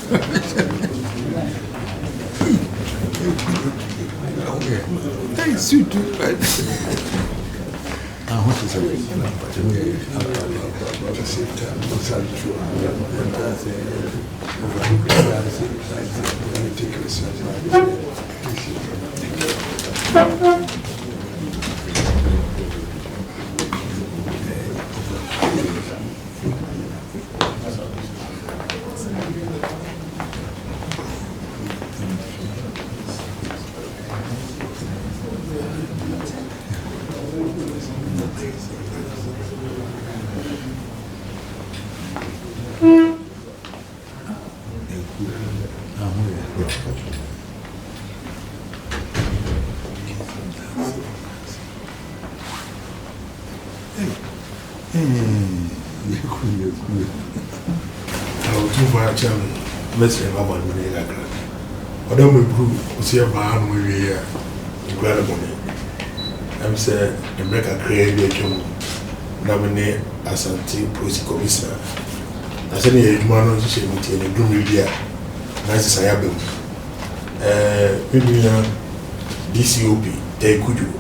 Hey, suit. I want to say, Let's say, Mamma, I don't improve, see a man with me, incredible. I'm saying, America created a nominate Asantehene Police Commissioner. I said, a man on the same meeting, a good media. Nice, I have been. DCOP, they could you.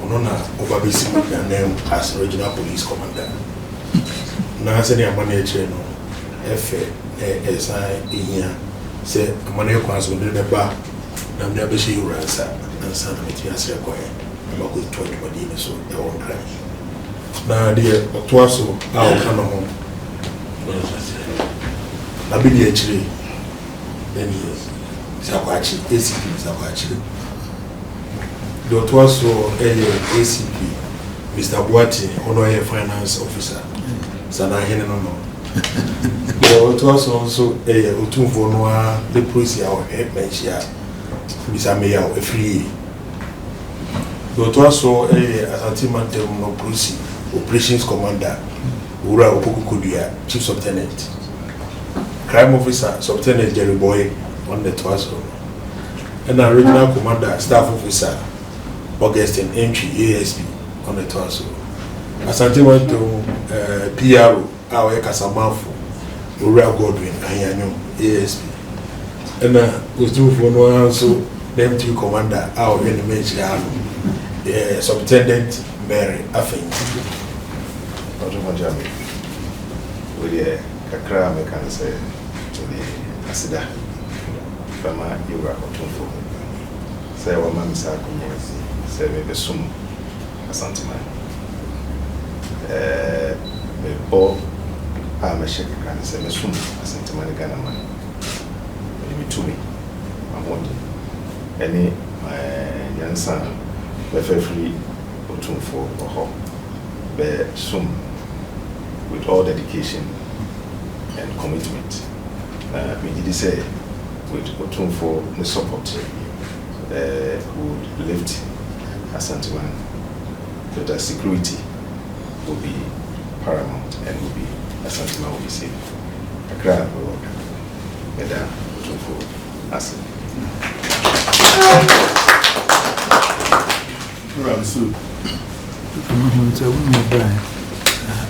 Honor over basic name as regional police commander. Now, I said, I'm managing FSI in here. Say, I'm going to go to the bar. I'm never sure you answer. And some of it is required. I'm not going to talk about it, so they won't cry. Now, dear, but twice so, I'll come home. I'll be the actually. Then yes, Sakwachi, ACP, Sakwachi. The twice so, ACP, Mr. Boati, Honorary Finance Officer. Asantehene no. But also a Opemsuo Noa, the police our head mention, Mr. Mayor, a free. But also a Asantehene no police operations commander, Ura Okukudia, Chief Subtenant, Crime Officer, Subtenant Jerry Boy on the Twaso, and a Regional Commander, Staff Officer, Augustine Entry ASP on the Twaso. Asantehene to PRO. Our Casamafu, Ura Godwin, Ayanyo, ASP. And Opemsuo Noa also, them two commander, our enemy, Subtenant Mary, Affin. We Kakra, I can say, to the Asida, Fama, Ura Opemsuo. Say, our mammy Sakumas, say, maybe soon, Asantehene. Bob. I'm a shepherd and say, Miss Asantehene Ghana man. Maybe to me. I'm wanting any young son, very free, Opemsuo or home. Be soon with all dedication and commitment. We did say with Opemsuo the support would lift Asantehene, but the security will be paramount and will be Asantehene will be safe. A crowd will work. Madam Opemsuo Asantehene.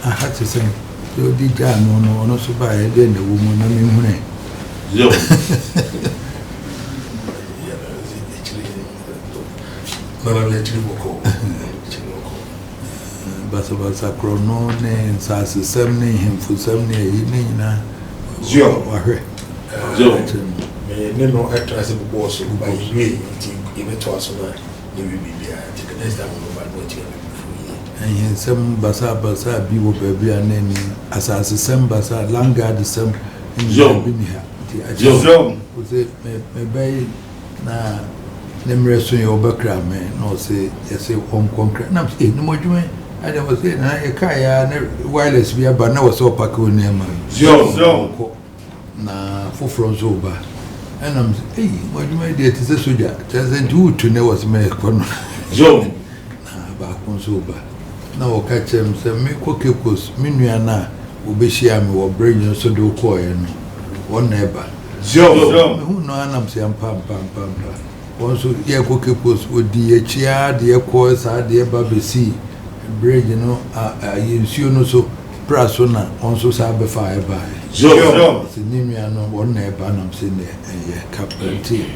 I had to say, you did no, so by then the woman, I mean, Yo. But about a chronon and Sass 70 him for 70 evening now. Joe, no actor as a boss by me, even to us, you will be there. Take the next time about what you have. And some basa be what baby and then as I some basa langa the same in your Joe was it maybe na Nemreson your background man, no say, yes, home concrete. No, no more doing. I never said, I kaya wireless be but now was so paco near my Joe na for from over. And I'm saying, hey, what do you mean? It is a soldier. Doesn't do to know what's my Joe back on sober. Now, catch him, say, me cookos, Minuana, Ubishiam, or bring so do coin. One neighbor. Joe, who know I'm saying, pam. Once ye cookos would the chia, dear course, dear baby sea, bridge, you know, you no so Prasona also sabe fire by. Joe, Sinimia no one neighbor, and I'm saying, Captain T.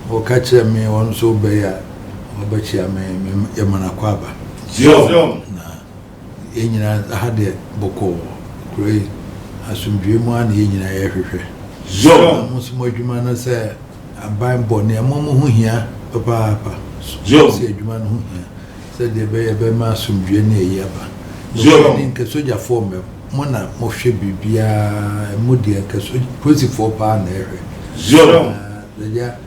Or catch me on so bear, or bet you may Yamanaquaba. Joe, Indian had the Boko, great, as some dream one, Indian everywhere. Joe, most more human say, I'm buying bonny, a moment who here, Papa. Joe, said you man who here said the bay a mass from Jenny Yaba. Joe, in Casoja form, Mona Moshe Bibia, Moody and Casoji, 4 area. Joe, The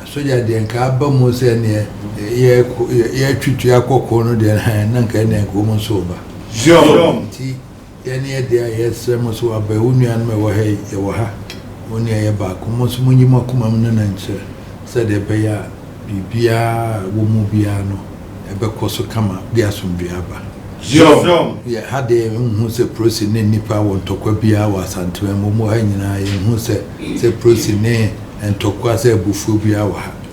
Soja de Cabo Mosenia, ye treat Yako corner, the Nanka and woman sober. Joe, Any day, yes, Samos were Beunian Mewahe, Yawaha, one year back, almost Munima Kumaman said the Baya Bibia, Wumubiano, Ebecoso Kama, Diasumbiaba. Joe, Had they who said proceed in Nipa won't talk with Bia was unto a Momohina, who said proceed and talk was a Bufubia,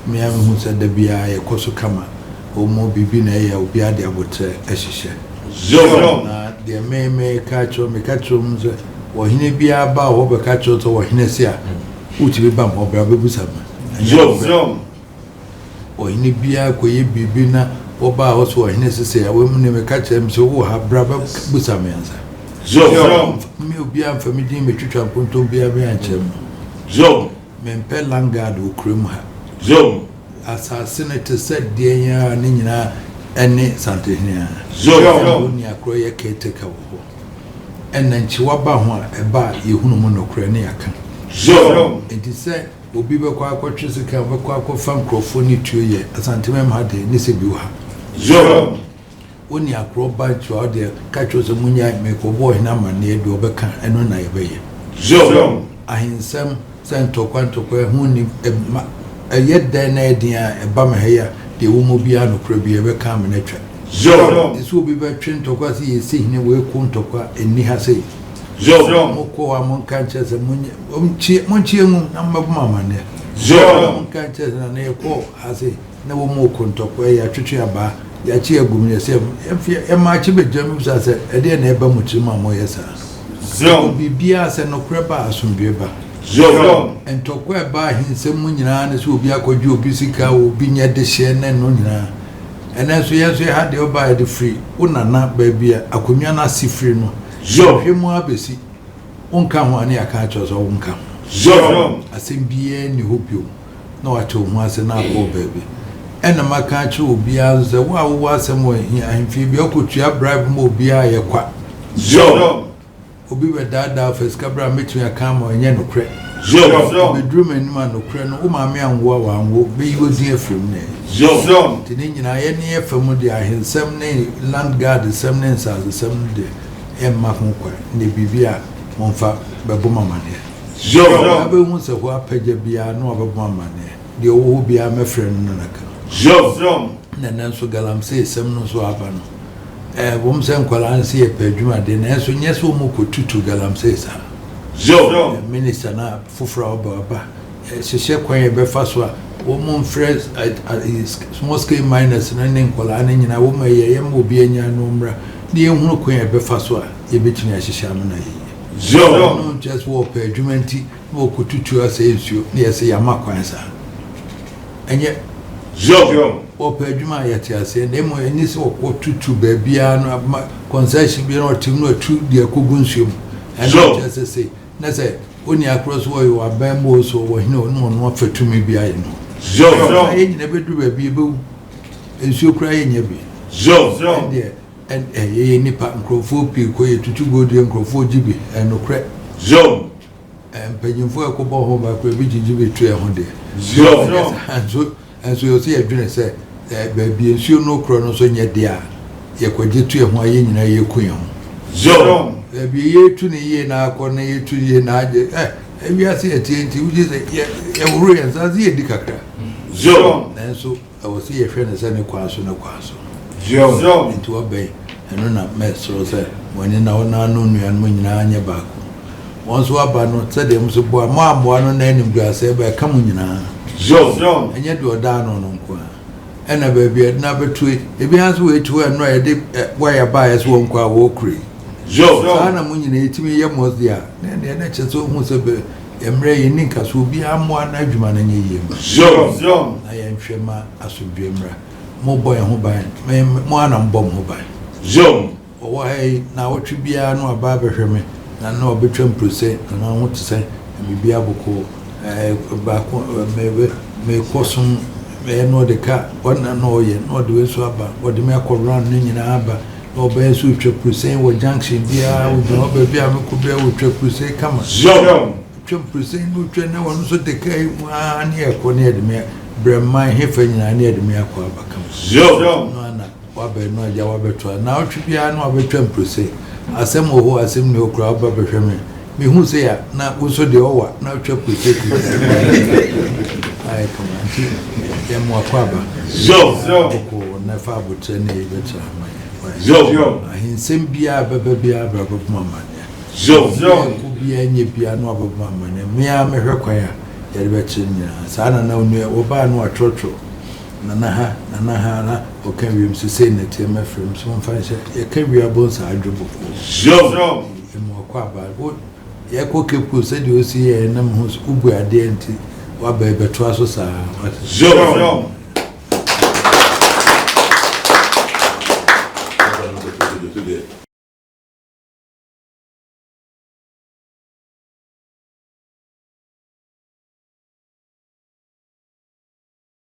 Miam who said the Bia, a Kosokama, or more Bibina, or Bia, they would say, as she said. Joe, There may catch or make catch rooms, or Hinebia Bow over catchers or Hinesia, who to be bump or Brabusama. Joe, or Hinebia, Bibina. Oba also necessary women never catch them so who have brother Busamians. Joe, Me be am for me, Mitchell Punto be a bianchem. Joe, Men Pelangard who cream her. Joe, As our senator said, dear Nina, any Asantehene. Joe, Near Croya caretaker. And then Chiwaba, a bar, you who no craniac. Joe, It is said, will be a quack Trisika, a quack fan crofoni 2 years, as Antimem had a Nissibuha. Joe, Only a crow bite you out there, catch us a munya, make a boy number near Dobeka, and when I obey. Joe, I in some sent to quanto who a yet then idea a bummer here, the Umubiano could be ever come in a trap. Joe, This will be very trained to what he is seeing away Kuntoka and Nihase. Joe, Moko among catchers and Munchium number of mamma there. Joe, Catchers and a call, I say, no more Kuntoka, ya Trichiaba. Ya chia gumi yasem ya machi be jamus ase e de na eba muchima mo yesa Joe, bibia se no kreba asumbieba Joe, entokwa ba hinsem mu nyina ne so obi akoju obi sika obi nya de hye ne no nyina ena so yeso ha de oba de free unana ba bia akonwa na si free no Joe, hwemu abesi onka ho ane aka cho so onka Joe, asem bia ni hobio na wacho ho ase na akọ baby ena maka chi obia ze wa wo asem wo ahemfi bia okotua bribe mo obia ye kwa Joe, obi we dada feska bra metu ya kama onye no kre Joe, bedroom anima no kre no o maame anwo wa anwo be yodi afrim ne Joe, tini nyina ye ne afam de ahensem ne land guard sem ne nsasem de emma ho kwa ne bibia monfa bebo mama ne Joe, abe hu se ho apagya bia no bebo mama ne de wo bia mefre no naka Joe, na nanso galamse sem no so aba no wom se nkwala nse ye padwuma de na enso nye so mo kotutu galamse sa Joe, minister na fufura oba hyehyɛ kwan ye befa so a wom fresh small scale miners na ne nkwala na nyina wom ye mo bi anya no mra de ehunu kwan ye befa so a ye betumi ahyehyɛ amana ye Joe, no just wo padwuma nti wo kotutu asa ensuo na ye se yama kwan sa enye Joe, Opeduma yet as a name or any so tutu babiano concession be not to know true dear Kugunsium. And just say, Nasa, only across where you are bambos or no for to me behind. Joe, I never do a bible, and so crying your be. Joe, And a nipper and crowfoot people to go to and crowfoot gibby and no crack. Joe, And paying for a couple home by Crabbage gibby 300 days. Joe, And so you see a drink say, baby, and you no chronos on your dear. You could get to a yen in a queen. Joe, There be year to the year now, corner year to year now. If you are saying a TNT, which is a ruins as the Dicacra. Joe, And so I will see a friend as any quasso no quasso. Joe, Into a bay, and not mess, so said, when in our noon and when in your back. Once what by not said them so boy, Mam, one name grass ever coming in. Joe, And yet you are down on Unqua. And a baby at number 2, if you answer way to and right, why a bias won't quite walk. Sana munyi na etimi ye mozia na cheso hu se be emre ye ninka so bi amwa na adwuma na nye yie na ye nhwema asodwe mra mo boy ho ban mo ana mbom ho ban owo hey na wotwe bia no aba behweme na obetwem prose na ho tse bibi aboko ba ko me kosum no de ka onna no ye no de weso aba ode me akoran no nyina aba no be so tweprusen wo junction bia wo no be bia me ko be wo tweprusen kama tweprusen no twe na won so de kai wa ne e ko ne de me bremman hefa nyina ne de me akwa aba kama no na wa be no ja wa be to na otwe bia no be tweprusen asem ho asem ne okura aba be hweme me hu se ya na wo so de owa na tweprusen ai kama ya mo akwa aba ko na fa botre ne be tra ahinsem bia baba bia brabo mama ku bia nye bia no ababo mama ne mea me hwekwan ya yere be chinya sana na onu oba no atrotro na ha na o kan wiem se say na te ma frem so mfa ye ka wi abonsa adwobo mo kwa ba wo ye ko kepu se de osi ye na mo ugbu ade enti wa ba beto aso sa